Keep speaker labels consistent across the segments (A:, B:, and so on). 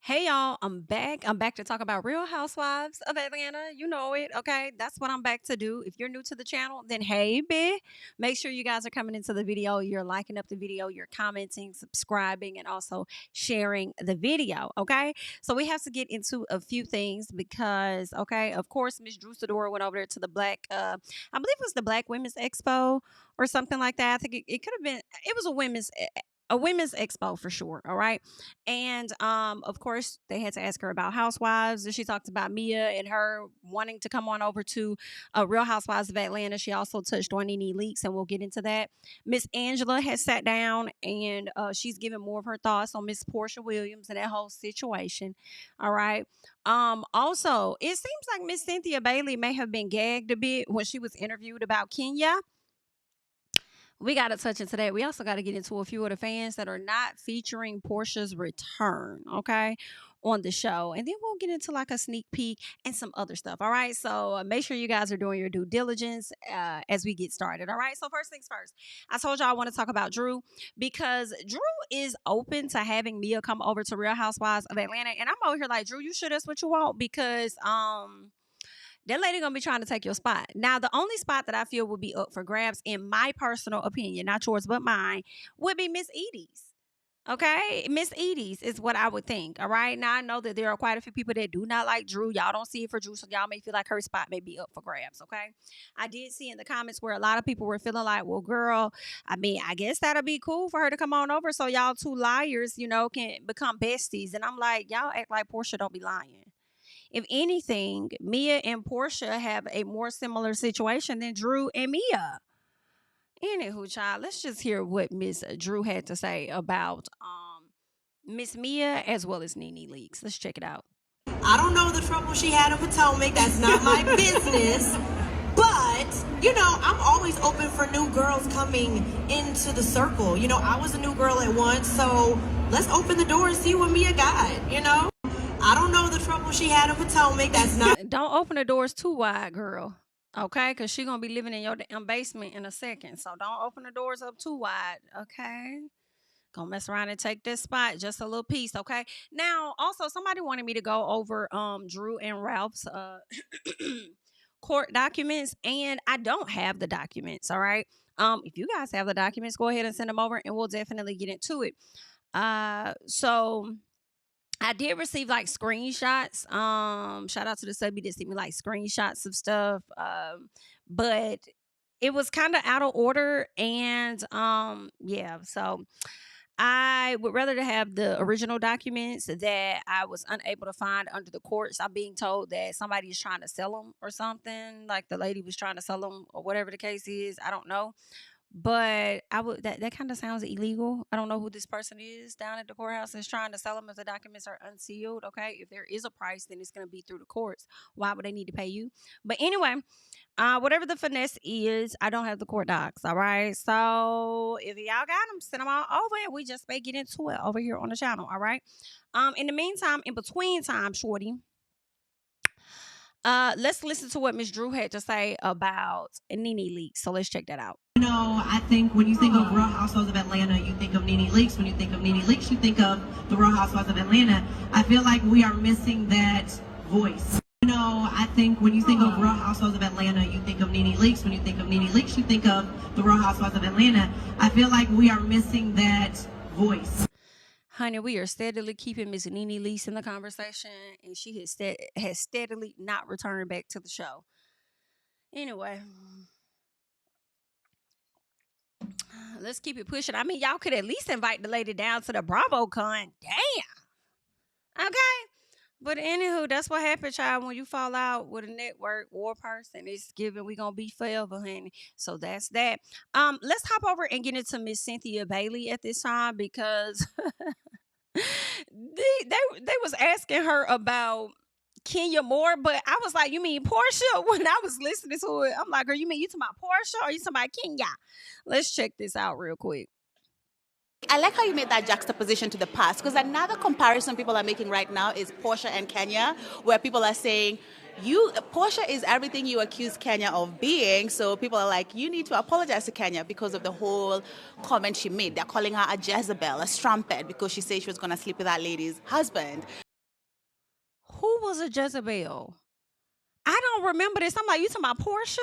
A: Hey y'all, I'm back. I'm back to talk about Real Housewives of Atlanta. You know it, okay? That's what I'm back to do. If you're new to the channel, then hey, bitch. Make sure you guys are coming into the video. You're liking up the video, you're commenting, subscribing, and also sharing the video, okay? So we have to get into a few things because, okay, of course, Miss Sidora went over there to the I believe it was the Black Women's Expo or something like that. I think it could have been, it was a women's expo for sure. All right. And of course they had to ask her about Housewives, and she talked about Mia and her wanting to come on over to Real Housewives of Atlanta. She also touched on Nene Leaks, and we'll get into that. Miss Angela has sat down, and she's giving more of her thoughts on Miss Porsha Williams and that whole situation. All right. Also, it seems like Miss Cynthia Bailey may have been gagged a bit when she was interviewed about Kenya. We got to touch into that. We also got to get into a few of the fans that are not featuring Portia's return, okay, on the show. And then we'll get into like a sneak peek and some other stuff, all right? So make sure you guys are doing your due diligence as we get started, all right? So first things first, I told y'all I want to talk about Drew because Drew is open to having Mia come over to Real Housewives of Atlanta. And I'm over here like, Drew, you sure that's what you want? Because, that lady gonna be trying to take your spot. Now, the only spot that I feel would be up for grabs, in my personal opinion, not yours but mine, would be Miss Edie's. Okay, Miss Edie's is what I would think. All right. Now I know that there are quite a few people that do not like Drew. Y'all don't see it for Drew, so y'all may feel like her spot may be up for grabs. Okay. I did see in the comments where a lot of people were feeling like, well, girl, I mean, I guess that'll be cool for her to come on over so y'all two liars, can become besties. And I'm like, y'all act like Porsha don't be lying. If anything, Mia and Porsha have a more similar situation than Drew and Mia. Anywho, child, let's just hear what Miss Drew had to say about Miss Mia as well as Nene Leaks. Let's check it out.
B: I don't know the trouble she had in Potomac. That's not my business. But, I'm always open for new girls coming into the circle. I was a new girl at once, so let's open the door and see what Mia got, I don't know the trouble she had in Potomac. That's not.
A: Don't open the doors too wide, girl. Okay, because she's going to be living in your damn basement in a second. So don't open the doors up too wide. Okay. Gonna mess around and take this spot, just a little piece. Okay. Now, also, somebody wanted me to go over Drew and Ralph's court documents, and I don't have the documents. All right. If you guys have the documents, go ahead and send them over, and we'll definitely get into it. So I did receive like screenshots. Shout out to the subby that sent me like screenshots of stuff. But it was kind of out of order, and yeah. So I would rather to have the original documents that I was unable to find under the courts. I'm being told that somebody is trying to sell them or something. Like the lady was trying to sell them or whatever the case is. I don't know. But I would that kind of sounds illegal. I don't know who this person is down at the courthouse is trying to sell them if the documents are unsealed. Okay, if there is a price, then it's going to be through the courts. Why would they need to pay you? But anyway, whatever the finesse is, I don't have the court docs. All right, so if y'all got them, send them all over, and we just may get into it over here on the channel. All right. In the meantime, in between time, shorty. Let's listen to what Miss Drew had to say about Nene Leaks. So let's check that out.
B: I think when you think of Real Housewives of Atlanta, you think of Nene Leaks. When you think of Nene Leaks, you think of the Real Housewives of Atlanta. I feel like we are missing that voice. I think when you think of Real Housewives of Atlanta, you think of Nene Leaks. When you think of Nene Leaks, you think of the Real Housewives of Atlanta. I feel like we are missing that voice.
A: Honey, we are steadily keeping Miss Nene Leaks in the conversation, and she has steadily not returned back to the show. Anyway, let's keep it pushing. I mean, y'all could at least invite the lady down to the BravoCon. Damn. Okay. But anywho, that's what happens, child, when you fall out with a network war person. It's given we gonna be forever, honey. So that's that. Let's hop over and get into Miss Cynthia Bailey at this time because they was asking her about Kenya more, but I was like, you mean Porsha? When I was listening to it, I'm like, girl, you mean you talking about Porsha or you talking about Kenya? Let's check this out real quick.
C: I like how you made that juxtaposition to the past, because another comparison people are making right now is Porsha and Kenya, where people are saying, Porsha is everything you accuse Kenya of being, so people are like, you need to apologize to Kenya because of the whole comment she made. They're calling her a Jezebel, a strumpet, because she said she was going to sleep with that lady's husband.
A: Who was a Jezebel? I don't remember this. I'm like, you talking about Porsha?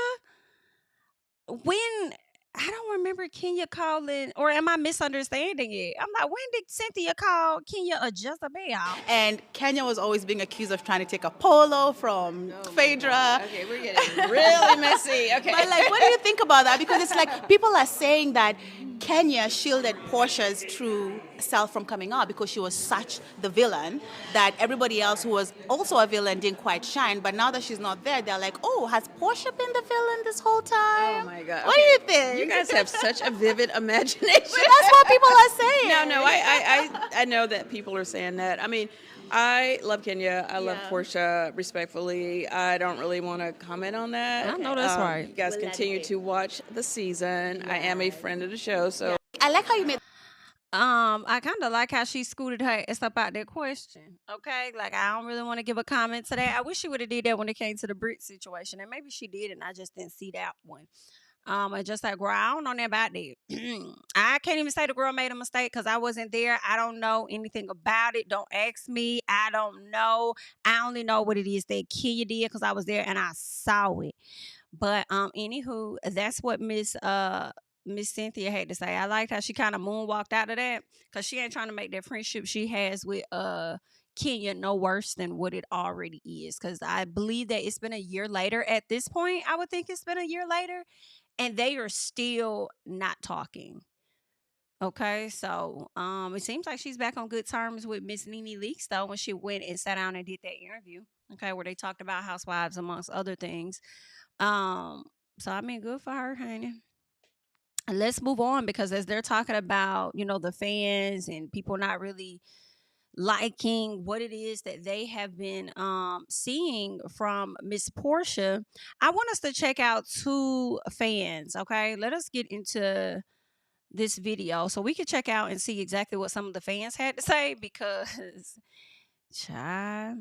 A: When I don't remember Kenya calling, or am I misunderstanding it? I'm like, when did Cynthia call Kenya a Jezebel?
C: And Kenya was always being accused of trying to take a polo from Phaedra.
D: Okay, we're getting really messy. Okay.
C: But like, what do you think about that? Because it's like people are saying that Kenya shielded Porsha's true self from coming out because she was such the villain that everybody else who was also a villain didn't quite shine. But now that she's not there, they're like, oh, has Porsha been the villain this whole time?
D: Oh my God.
C: What do you think?
D: You guys have such a vivid imagination.
C: That's what people are saying.
D: No, I know that people are saying that. I mean, I love Kenya. I love Porsha, respectfully. I don't really want to comment on that.
A: I know that's right.
D: You guys continue to watch the season. I am a friend of the show, so.
C: I like how you made.
A: I kind of like how she scooted her ass up out that question. Okay, like I don't really want to give a comment to that. I wish she would have did that when it came to the Brit situation, and maybe she did, and I just didn't see that one. And just like, girl, I don't know nothing about that. I can't even say the girl made a mistake because I wasn't there. I don't know anything about it. Don't ask me. I don't know. I only know what it is that Kenya did because I was there and I saw it. But anywho, that's what Miss Cynthia had to say. I liked how she kind of moonwalked out of that because she ain't trying to make that friendship she has with Kenya no worse than what it already is. Because I believe that it's been a year later at this point. I would think it's been a year later. And they are still not talking. Okay, so it seems like she's back on good terms with Miss Nene Leakes though when she went and sat down and did that interview. Okay, where they talked about Housewives amongst other things. So I mean, good for her, honey. And let's move on because as they're talking about, you know, the fans and people not really liking what it is that they have been seeing from Miss Porsha, I want us to check out two fans. Okay, let us get into this video so we can check out and see exactly what some of the fans had to say because child,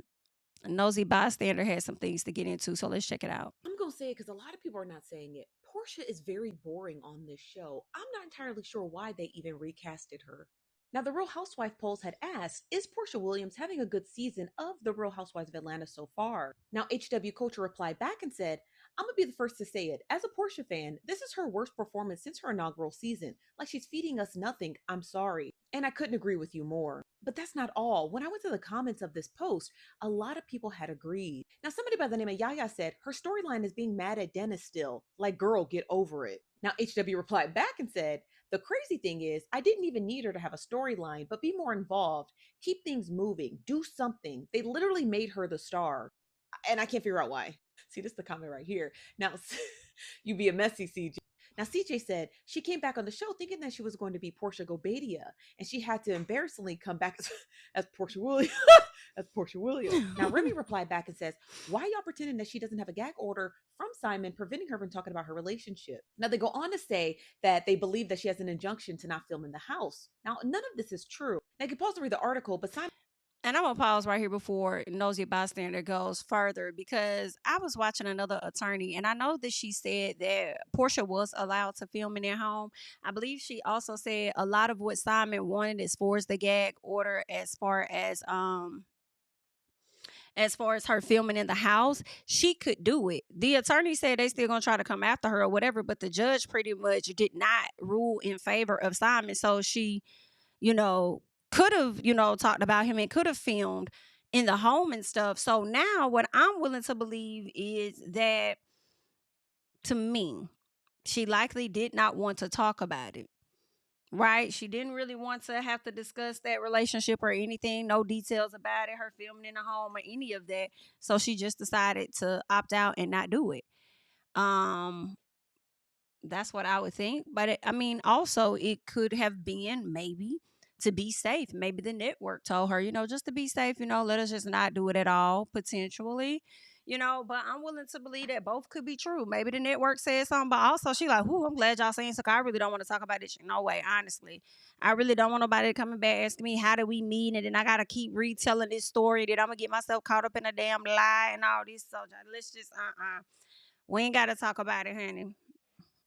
A: nosy bystander had some things to get into, so let's check it out.
E: I'm gonna say it because a lot of people are not saying it. Porsha is very boring on this show. I'm not entirely sure why they even recasted her. Now, the Real Housewife polls had asked, is Porsha Williams having a good season of the Real Housewives of Atlanta so far? Now, HW Culture replied back and said, I'm gonna be the first to say it. As a Porsha fan, this is her worst performance since her inaugural season. Like she's feeding us nothing. I'm sorry. And I couldn't agree with you more. But that's not all. When I went to the comments of this post, a lot of people had agreed. Now, somebody by the name of Yaya said, her storyline is being mad at Dennis still. Like, girl, get over it. Now, HW replied back and said, the crazy thing is, I didn't even need her to have a storyline, but be more involved. Keep things moving. Do something. They literally made her the star. And I can't figure out why. See, this is the comment right here. Now, you be a messy CJ. Now, CJ said she came back on the show thinking that she was going to be Porsha Gobadia, and she had to embarrassingly come back as Porsha Williams. As Porsha Williams. Now, Remy replied back and says, why y'all pretending that she doesn't have a gag order from Simon preventing her from talking about her relationship? Now, they go on to say that they believe that she has an injunction to not film in the house. Now, none of this is true. Now, you can pause to read the article, but Simon.
A: And I'm gonna pause right here before nosy bystander goes further because I was watching another attorney and I know that she said that Porsha was allowed to film in their home. I believe she also said a lot of what Simon wanted as far as the gag order, as far as her filming in the house, she could do it. The attorney said they still gonna try to come after her or whatever, but the judge pretty much did not rule in favor of Simon. So she, you know, could have, you know, talked about him and could have filmed in the home and stuff. So now what I'm willing to believe is that, to me, she likely did not want to talk about it. Right? She didn't really want to have to discuss that relationship or anything, no details about it, her filming in the home or any of that. So she just decided to opt out and not do it. That's what I would think. But I mean, also it could have been maybe to be safe. Maybe the network told her, you know, just to be safe, you know, let us just not do it at all, potentially. You know, but I'm willing to believe that both could be true. Maybe the network said something, but also she like, "Ooh, I'm glad y'all saying so. I really don't want to talk about this. No way, honestly. I really don't want nobody coming back asking me how did we meet, and then I gotta keep retelling this story that I'm gonna get myself caught up in a damn lie and all this. So let's just we ain't gotta talk about it, honey.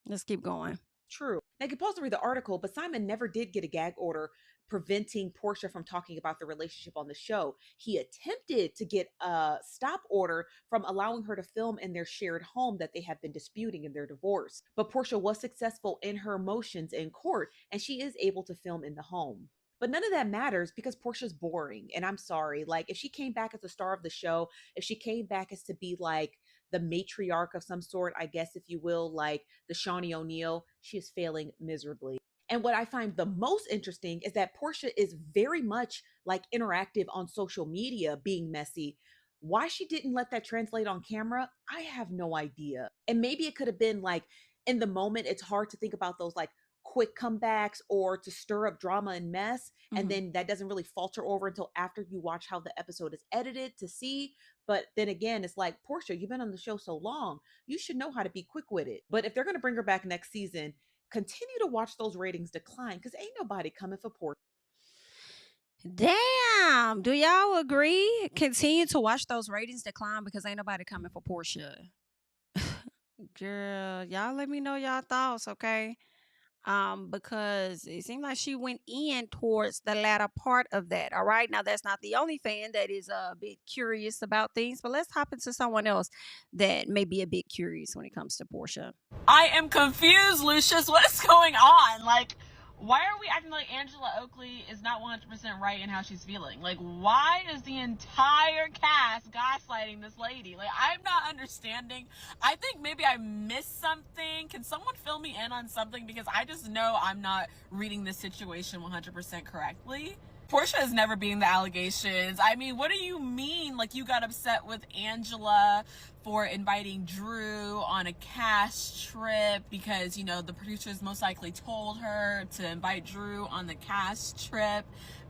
A: Let's keep going."
E: True. Now, you can pause to read the article, but Simon never did get a gag order preventing Porsha from talking about the relationship on the show. He attempted to get a stop order from allowing her to film in their shared home that they have been disputing in their divorce. But Porsha was successful in her motions in court, and she is able to film in the home. But none of that matters because Porsha's boring. And I'm sorry. Like, if she came back as the star of the show, if she came back as to be like the matriarch of some sort, I guess, if you will, like the Shawnee O'Neal, she is failing miserably. And what I find the most interesting is that Porsha is very much like interactive on social media, being messy. Why she didn't let that translate on camera, I have no idea. And maybe it could have been like in the moment, it's hard to think about those like quick comebacks or to stir up drama and mess. And then that doesn't really falter over until after you watch how the episode is edited to see. But then again, it's like, Porsha, you've been on the show so long, you should know how to be quick with it. But if they're going to bring her back next season, continue to watch those ratings decline because ain't nobody coming for Porsha.
A: Damn. Do y'all agree? Continue to watch those ratings decline because ain't nobody coming for Porsha. Girl, y'all let me know y'all thoughts, okay? Because it seemed like she went in towards the latter part of that. All right. Now, that's not the only fan that is a bit curious about things, but let's hop into someone else that may be a bit curious when it comes to Porsha.
F: I am confused, Lucius. What is going on? Like, why are we acting like Angela Oakley is not 100% right in how she's feeling? Like, why is the entire cast gaslighting this lady? Like, I'm not understanding. I think maybe I missed something. Can someone fill me in on something? Because I just know I'm not reading this situation 100% correctly. Porsha is never being the allegations. I mean, what do you mean? Like, you got upset with Angela for inviting Drew on a cast trip because, you know, the producers most likely told her to invite Drew on the cast trip.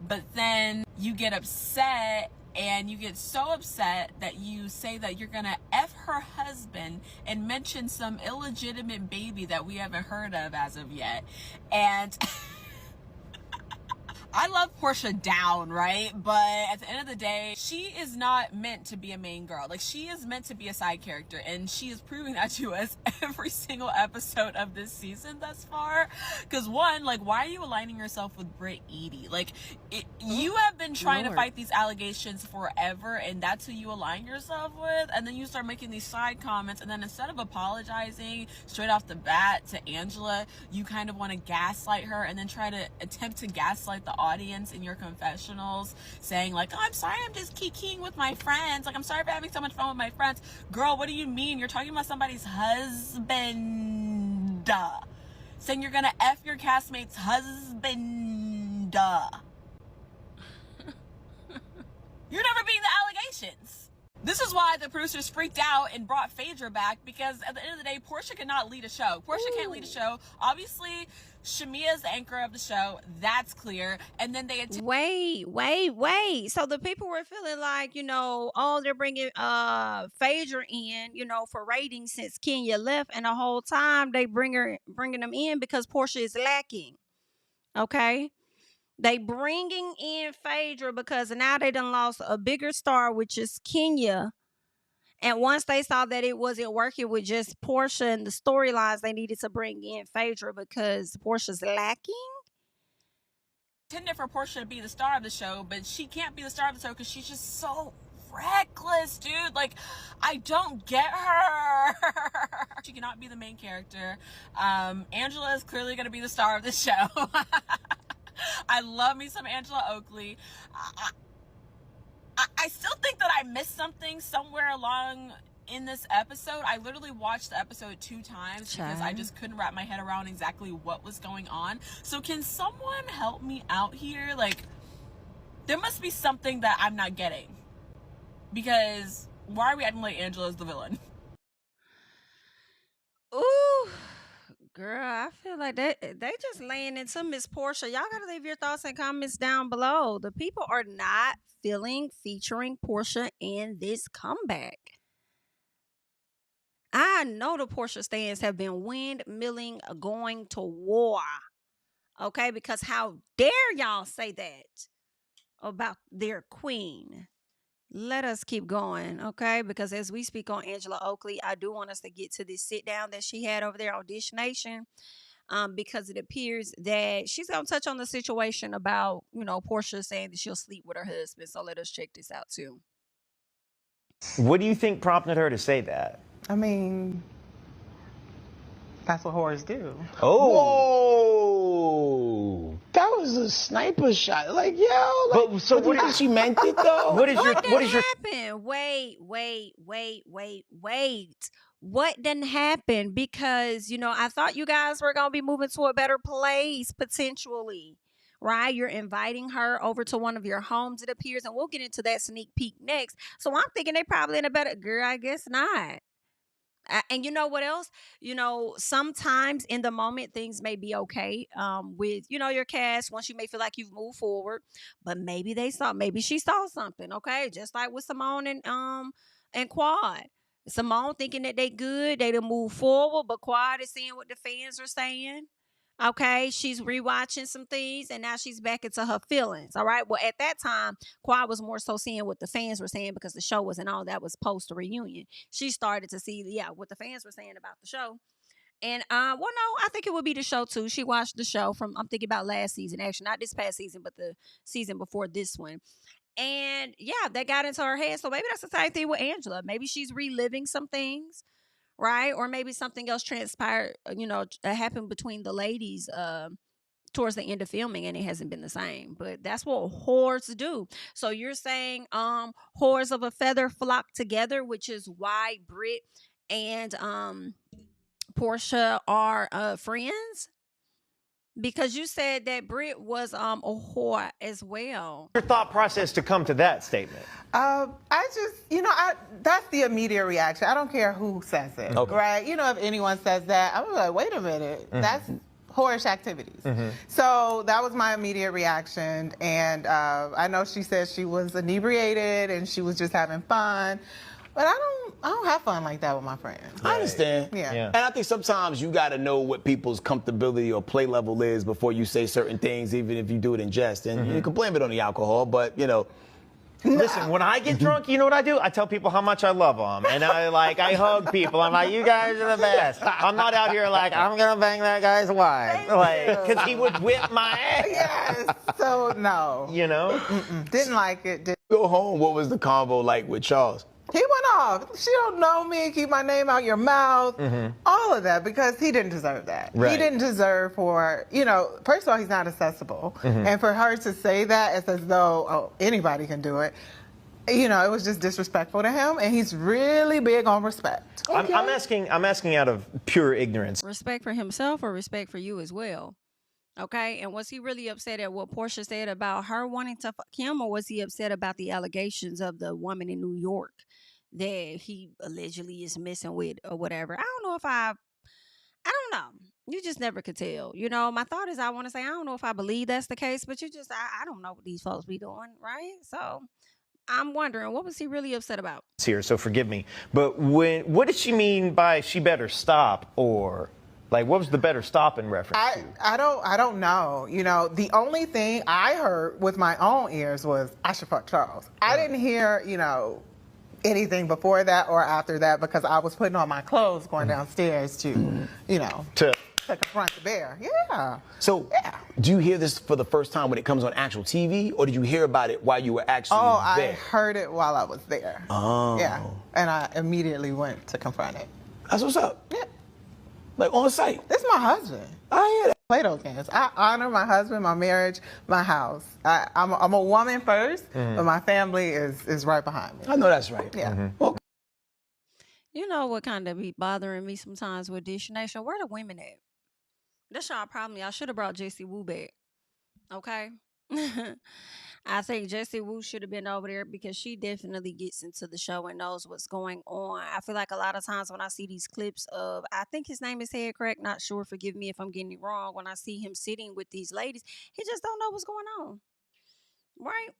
F: But then you get upset, and you get so upset that you say that you're gonna F her husband and mention some illegitimate baby that we haven't heard of as of yet. And I love Porsha down, right? But at the end of the day, she is not meant to be a main girl. Like, she is meant to be a side character, and she is proving that to us every single episode of this season thus far. Because one, like, why are you aligning yourself with Britt Eady? Like, you have been trying to fight these allegations forever, and that's who you align yourself with, and then you start making these side comments, and then instead of apologizing straight off the bat to Angela, you kind of want to gaslight her, and then try to attempt to gaslight the audience in your confessionals, saying like, oh, I'm sorry, I'm just kikiing with my friends, like, I'm sorry for having so much fun with my friends. Girl, what do you mean? You're talking about somebody's husband, saying you're gonna F your castmate's husband. You're never being the allegations. This is why the producers freaked out and brought Phaedra back, because at the end of the day, Porsha cannot lead a show. Porsha can't lead a show. Obviously, Shamia is the anchor of the show. That's clear. And then they...
A: Wait. So the people were feeling like, you know, oh, they're bringing Phaedra in, you know, for ratings since Kenya left. And the whole time they bringing them in because Porsha is lacking. Okay? They bringing in Phaedra because now they done lost a bigger star, which is Kenya. And once they saw that it wasn't working with just Porsha and the storylines, they needed to bring in Phaedra because Portia's lacking.
F: Intended for Porsha to be the star of the show, but she can't be the star of the show because she's just so reckless, dude. Like, I don't get her. She cannot be the main character. Angela is clearly going to be the star of the show. I love me some Angela Oakley. I still think that I missed something somewhere along in this episode. I literally watched the episode 2 times because I just couldn't wrap my head around exactly what was going on. So can someone help me out here? Like, there must be something that I'm not getting. Because why are we acting like Angela's the villain?
A: Ooh. Girl, I feel like they just laying into Miss Porsha. Y'all gotta leave your thoughts and comments down below. The people are not featuring Porsha in this comeback. I know the Porsha stands have been windmilling, going to war. Okay, because how dare y'all say that about their queen? Let us keep going, okay? Because as we speak on Angela Oakley, I do want us to get to this sit down that she had over there on Dish Nation. because it appears that she's gonna touch on the situation about, Porsha saying that she'll sleep with her husband. So let us check this out too.
G: What do you think prompted her to say that?
H: I mean, that's what whores do.
I: Oh, that was a sniper shot. Like, yo, like,
G: but so what
I: she meant it though?
G: What is your
A: happen? Wait. What didn't happen? Because, I thought you guys were going to be moving to a better place potentially, right? You're inviting her over to one of your homes, it appears, and we'll get into that sneak peek next. So I'm thinking they probably in a better, girl, I guess not. And you know what else? Sometimes in the moment things may be okay with, your cast once you may feel like you've moved forward, but maybe she saw something, okay? Just like with Simone and Quad. Simone thinking that they good, they done move forward, but Quad is seeing what the fans are saying. Okay, she's rewatching some things and now she's back into her feelings. All right. Well, at that time, Quad was more so seeing what the fans were saying because the show wasn't all that was post the reunion. She started to see, what the fans were saying about the show. And no, I think it would be the show too. She watched the show I'm thinking about last season, actually, not this past season, but the season before this one. And that got into her head. So maybe that's the same thing with Angela. Maybe she's reliving some things. Right? Or maybe something else transpired, happened between the ladies towards the end of filming and it hasn't been the same. But that's what whores do. So you're saying whores of a feather flock together, which is why Britt and Porsha are friends? Because you said that Britt was a whore as well.
G: Your thought process to come to that statement?
H: I just, that's the immediate reaction. I don't care who says it, right? If anyone says that, I'm like, wait a minute, that's whorish activities. So that was my immediate reaction. And I know she said she was inebriated and she was just having fun. But I don't have fun like that with my friends.
I: I understand.
H: Yeah.
I: And I think sometimes you got to know what people's comfortability or play level is before you say certain things, even if you do it in jest. And you can blame it on the alcohol, but,
G: Listen, when I get drunk, you know what I do? I tell people how much I love them. And I hug people. I'm like, you guys are the best. I'm not out here like, I'm going to bang that guy's wife. Because he would whip my ass.
H: Yes. So, no. Didn't like it.
I: Go home. What was the convo like with Charles?
H: He went off. She don't know me. Keep my name out your mouth. All of that because he didn't deserve that.
G: Right.
H: He didn't deserve first of all, he's not accessible. And for her to say that, it's as though, anybody can do it. It was just disrespectful to him. And he's really big on respect.
G: Okay. I'm asking out of pure ignorance.
A: Respect for himself or respect for you as well? Okay, and was he really upset at what Porsha said about her wanting to fuck him, or was he upset about the allegations of the woman in New York that he allegedly is messing with or whatever? I don't know. You just never could tell. My thought is I want to say I don't know if I believe that's the case, but I don't know what these folks be doing, right? So I'm wondering, what was he really upset about?
G: Here, so forgive me, but what did she mean by she better stop, or? Like, what was the better stop in reference to?
H: I don't know. The only thing I heard with my own ears was I should fuck Charles. I didn't hear, anything before that or after that because I was putting on my clothes going downstairs to confront the bear. Yeah.
I: So, do you hear this for the first time when it comes on actual TV, or did you hear about it while you were actually there?
H: I heard it while I was there.
I: Oh.
H: Yeah. And I immediately went to confront it.
I: That's what's up.
H: Yeah.
I: Like on site.
H: This is my husband.
I: I hear that.
H: Play those games. I honor my husband, my marriage, my house. I'm a woman first, but my family is right behind me.
I: I know that's right.
H: Yeah.
I: Okay.
A: You know what kind of be bothering me sometimes with Dish Nation? Where the women at? That's y'all problem. Y'all should have brought Jessie Woo back. Okay? I think Jessie Woo should have been over there because she definitely gets into the show and knows what's going on. I feel like a lot of times when I see these clips of, I think his name is Head Crack, not sure, forgive me if I'm getting it wrong. When I see him sitting with these ladies, he just don't know what's going on. Right?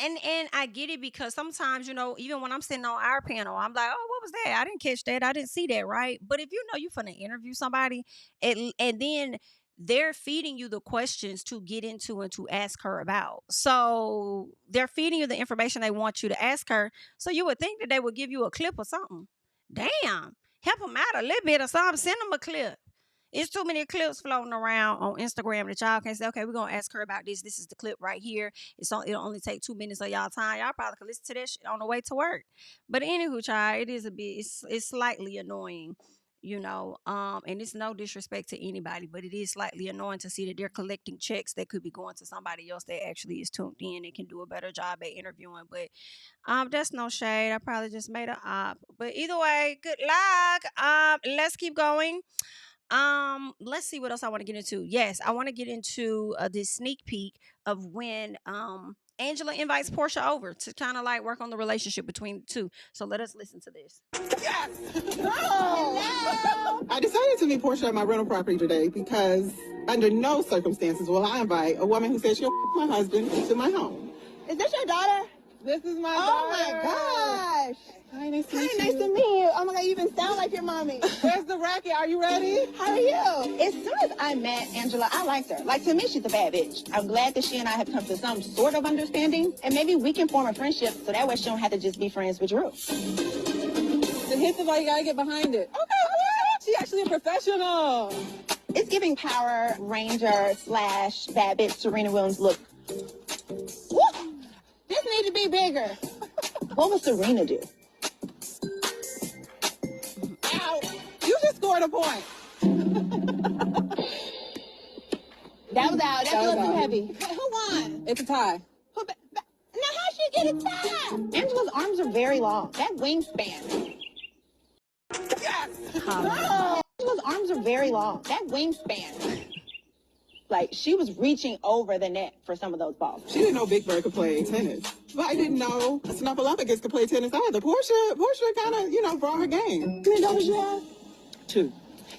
A: And I get it because sometimes, even when I'm sitting on our panel, I'm like, oh, what was that? I didn't catch that. I didn't see that, right? But if you're finna interview somebody and then they're feeding you the questions to get into and to ask her about. So they're feeding you the information they want you to ask her. So you would think that they would give you a clip or something. Damn. Help them out a little bit or something. Send them a clip. It's too many clips floating around on Instagram that y'all can say, okay, we're gonna ask her about this. This is the clip right here. It'll only take 2 minutes of y'all time. Y'all probably can listen to that shit on the way to work. But anywho, child, it is a bit. It's slightly annoying, and it's no disrespect to anybody, but it is slightly annoying to see that they're collecting checks that could be going to somebody else that actually is tuned in and can do a better job at interviewing. But that's no shade. I probably just made an op. But either way, good luck. Let's keep going. Let's see what else I want to get into. Yes, I want to get into this sneak peek of when Angela invites Porsha over to kind of like work on the relationship between the two. So let us listen to this.
J: Yes! Hello! I decided to meet Porsha at my rental property today because under no circumstances will I invite a woman who says she'll my husband to my home. Is this your daughter? This is my daughter. Oh my gosh! Hi, nice to meet you. Nice to meet you. Oh my God, you even sound like your mommy. Where's the racket? Are you ready? How are you? As soon as I met Angela, I liked her. Like, to me, she's a bad bitch. I'm glad that she and I have come to some sort of understanding, and maybe we can form a friendship so that way she don't have to just be friends with Drew. The hit the ball, you gotta get behind it. Okay, she's actually a professional. It's giving Power Ranger / bad bitch Serena Williams look. Woo! This needs to be bigger. What would Serena do? Ow! You just scored a point. That was out. That's a little too heavy. Who won? It's a tie. Now how she get a tie? Angela's arms are very long. That wingspan. Yes! Angela's arms are very long. That wingspan. Like, she was reaching over the net for some of those balls. She didn't know Big Bird could play tennis. But I didn't know Snuffleupagus could play tennis either. Porsha kind of, brought her game. How many daughters you have? 2.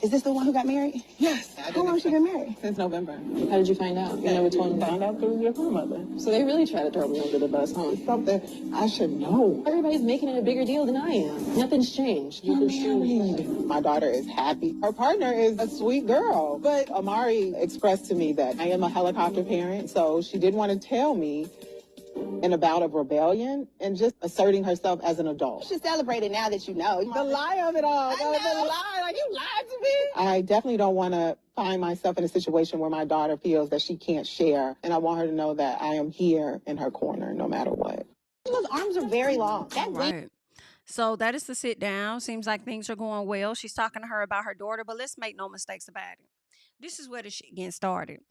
J: Is this the one who got married? Yes. How long has she been married? Since November. How did you find out? You never told me. Found out through your grandmother. So they really try to throw me under the bus, huh? It's something I should know. Everybody's making it a bigger deal than I am. Nothing's changed. You're married. My daughter is happy. Her partner is a sweet girl. But Amari expressed to me that I am a helicopter parent, so she did want to tell me in a bout of rebellion and just asserting herself as an adult. You should celebrate it now that you know. The lie of it all. The lie. Like, you lied to me. I definitely don't want to find myself in a situation where my daughter feels that she can't share. And I want her to know that I am here in her corner no matter what. Those arms are very long.
A: Right. So that is the sit down. Seems like things are going well. She's talking to her about her daughter, but let's make no mistakes about it. This is where the shit getting started,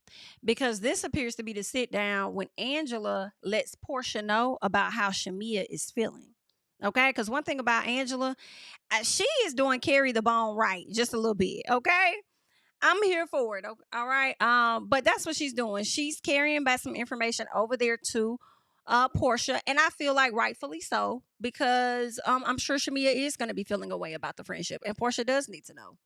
A: because this appears to be the sit down when Angela lets Porsha know about how Shamia is feeling. Okay, because one thing about Angela, she is doing carry the bone right just a little bit. Okay, I'm here for it. Okay? All right, but that's what she's doing. She's carrying back some information over there to Porsha, and I feel like rightfully so, because I'm sure Shamia is going to be feeling a way about the friendship, and Porsha does need to know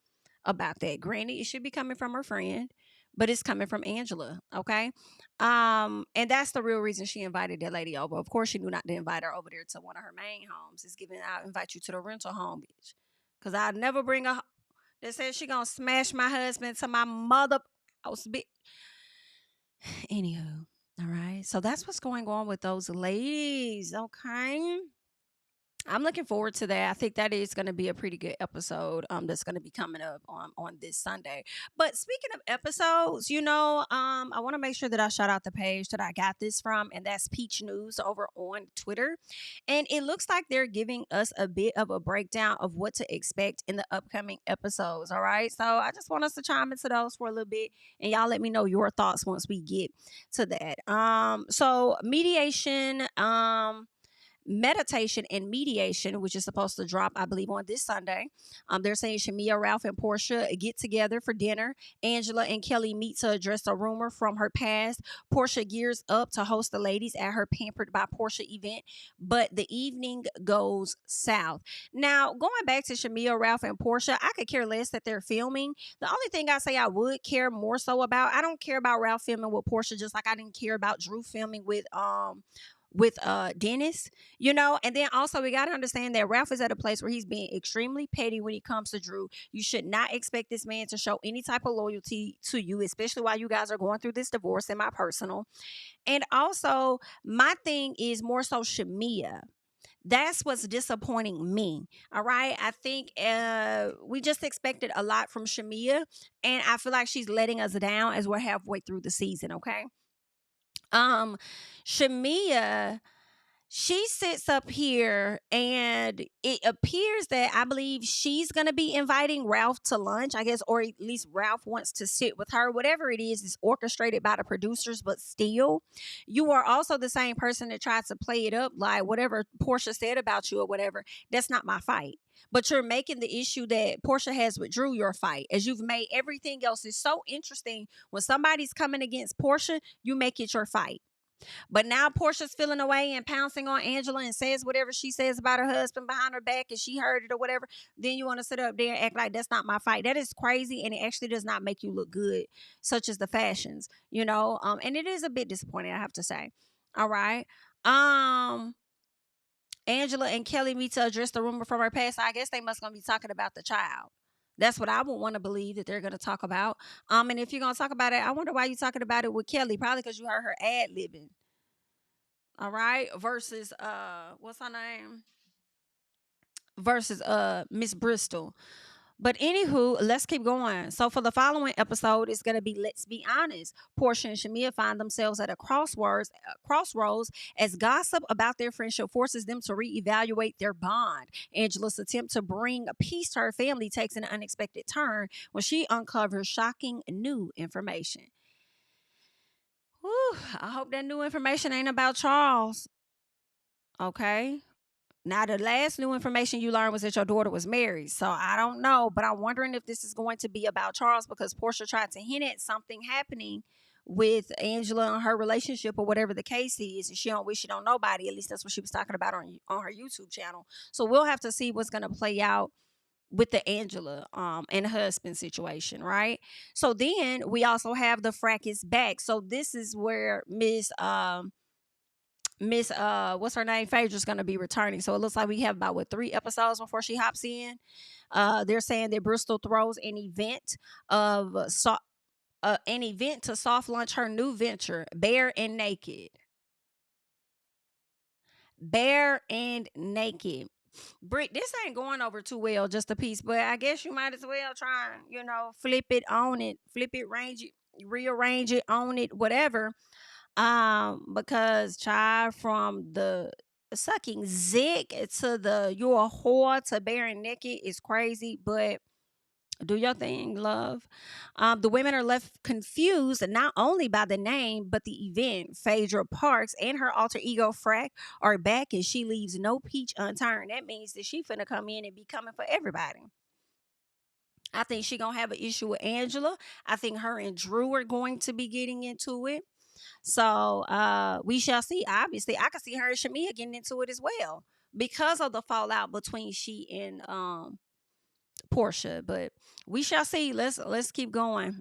A: about that. Granted, it should be coming from her friend, but it's coming from Angela. Okay. And that's the real reason she invited that lady over. Of course, she knew not to invite her over there to one of her main homes. It's giving, I'll invite you to the rental home, bitch. Cause I'll never bring a that says she gonna smash my husband to my mother house, bitch. Anywho, all right. So that's what's going on with those ladies. Okay. I'm looking forward to that. I think that is going to be a pretty good episode that's going to be coming up on this Sunday. But speaking of episodes, I want to make sure that I shout out the page that I got this from, and that's Peach News over on Twitter. And it looks like they're giving us a bit of a breakdown of what to expect in the upcoming episodes. All right. So I just want us to chime into those for a little bit, and y'all let me know your thoughts once we get to that. So meditation and mediation, which is supposed to drop, I believe, on this Sunday. They're saying Shamia, Ralph, and Porsha get together for dinner. Angela and Kelly meet to address a rumor from her past. Porsha gears up to host the ladies at her Pampered by Porsha event, but the evening goes south. Now, going back to Shamia, Ralph, and Porsha, I could care less that they're filming. The only thing I say I would care more so about, I don't care about Ralph filming with Porsha, just like I didn't care about Drew filming with Dennis, and then also we got to understand that Ralph is at a place where he's being extremely petty when it comes to Drew. You should not expect this man to show any type of loyalty to you, especially while you guys are going through this divorce, in my personal. And also, my thing is more so Shamia. That's what's disappointing me. All right. I think we just expected a lot from Shamia, and I feel like she's letting us down as we're halfway through the season. Okay. Um, Shamia, she sits up here and it appears that I believe she's going to be inviting Ralph to lunch, I guess, or at least Ralph wants to sit with her. Whatever it is orchestrated by the producers, but still, you are also the same person that tries to play it up like whatever Porsha said about you or whatever. That's not my fight. But you're making the issue that Porsha has with Drew your fight, as you've made everything else. Is so interesting. When somebody's coming against Porsha, you make it your fight. But now Portia's feeling away and pouncing on Angela and says whatever she says about her husband behind her back and she heard it or whatever. Then you want to sit up there and act like that's not my fight. That is crazy, and it actually does not make you look good, such as the fashions, and it is a bit disappointing, I have to say. All right. Angela and Kelly meet to address the rumor from her past. I guess they must gonna be talking about the child. That's what I would want to believe that they're going to talk about. And if you're going to talk about it, I wonder why you're talking about it with Kelly. Probably because you heard her ad-libbing. All right. Versus, what's her name? Versus Miss Bristol. But anywho, let's keep going. So for the following episode, it's going to be Let's Be Honest. Porsha and Shamia find themselves at a crossroads as gossip about their friendship forces them to reevaluate their bond. Angela's attempt to bring peace to her family takes an unexpected turn when she uncovers shocking new information. Whew, I hope that new information ain't about Charles. Okay. Now, the last new information you learned was that your daughter was married. So I don't know, but I'm wondering if this is going to be about Charles, because Porsha tried to hint at something happening with Angela and her relationship or whatever the case is. And she don't wish it on nobody. At least that's what she was talking about on her YouTube channel. So we'll have to see what's going to play out with the Angela and husband situation, right? So then we also have the fracas back. So this is where Miss what's her name, Phaedra's going to be returning. So it looks like we have about 3 episodes before she hops in. They're saying that Bristol throws an event to soft launch her new venture, Bare and Naked. Britt, this ain't going over too well, just a piece, but I guess you might as well try and, flip it, range it, rearrange it, own it, whatever. Because child, from the sucking zick to the you're a whore to Bare Naked is crazy, but do your thing, love. The women are left confused not only by the name but the event. Phaedra Parks and her alter ego Frack are back, and she leaves no peach unturned. That means that she finna come in and be coming for everybody. I think she gonna have an issue with Angela. I think her and Drew are going to be getting into it. So we shall see. Obviously, I can see her and Shamia getting into it as well because of the fallout between she and Porsha. But we shall see. Let's keep going.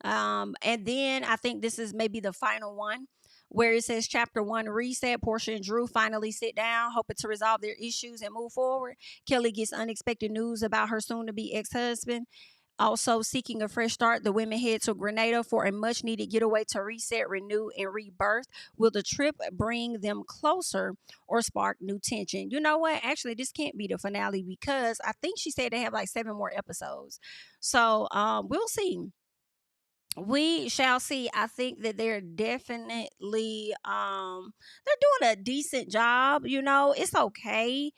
A: And then I think this is maybe the final one, where it says Chapter 1 reset. Porsha and Drew finally sit down, hoping to resolve their issues and move forward. Kelly gets unexpected news about her soon-to-be ex-husband. Also seeking a fresh start, the women head to Grenada for a much-needed getaway to reset, renew, and rebirth. Will the trip bring them closer or spark new tension? You know what? Actually, this can't be the finale because I think she said they have like 7 more episodes. So we'll see. We shall see. I think that they're definitely they're doing a decent job. It's okay.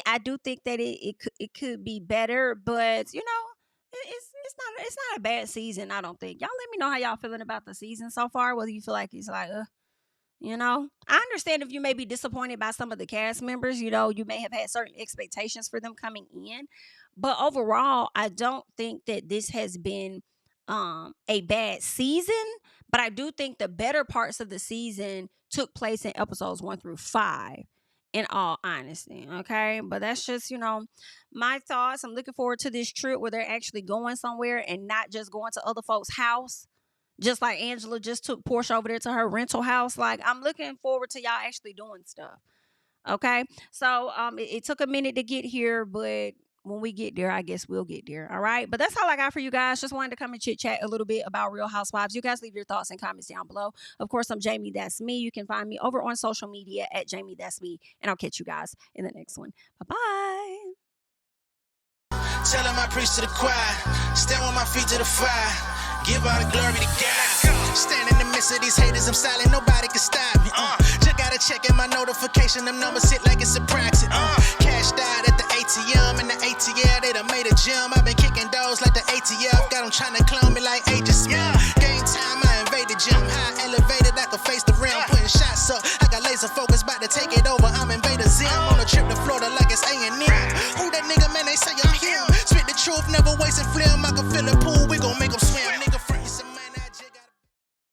A: I do think that it could be better, but it's not a bad season, I don't think. Y'all let me know how y'all feeling about the season so far, whether you feel like it's like I understand if you may be disappointed by some of the cast members. You may have had certain expectations for them coming in, but overall I don't think that this has been a bad season. But I do think the better parts of the season took place in episodes 1 through 5, in all honesty. Okay, but that's just my thoughts. I'm looking forward to this trip where they're actually going somewhere and not just going to other folks' house, just like Angela just took Porsha over there to her rental house. Like, I'm looking forward to y'all actually doing stuff. Okay, so it took a minute to get here, but when we get there, I guess we'll get there. All right. But that's all I got for you guys. Just wanted to come and chit chat a little bit about Real Housewives. You guys leave your thoughts and comments down below. Of course, I'm Jami. That's me. You can find me over on social media at JamiThatsMe. And I'll catch you guys in the next one. Bye-bye.
K: Tell them I preach to the choir. Stand on my feet to the fire. Give all the glory to God. Stand in the midst of these haters. I'm silent. Nobody can stop me. Just gotta check in my notification. Them numbers hit like it's a proxy. Cash died at the ATM. And the ATL, they done made a gym. I've been kicking doors like the ATF. Got them trying to clone me like Aegis. Game time, I invaded gym. High elevated, I can face the rim. Putting shots up. I got laser focus, about to take it over. I'm Invader Zim. On a trip to Florida like it's A&M. Who that nigga, man? They say I'm him. Spit the truth, never wasting film. I can feel the pool.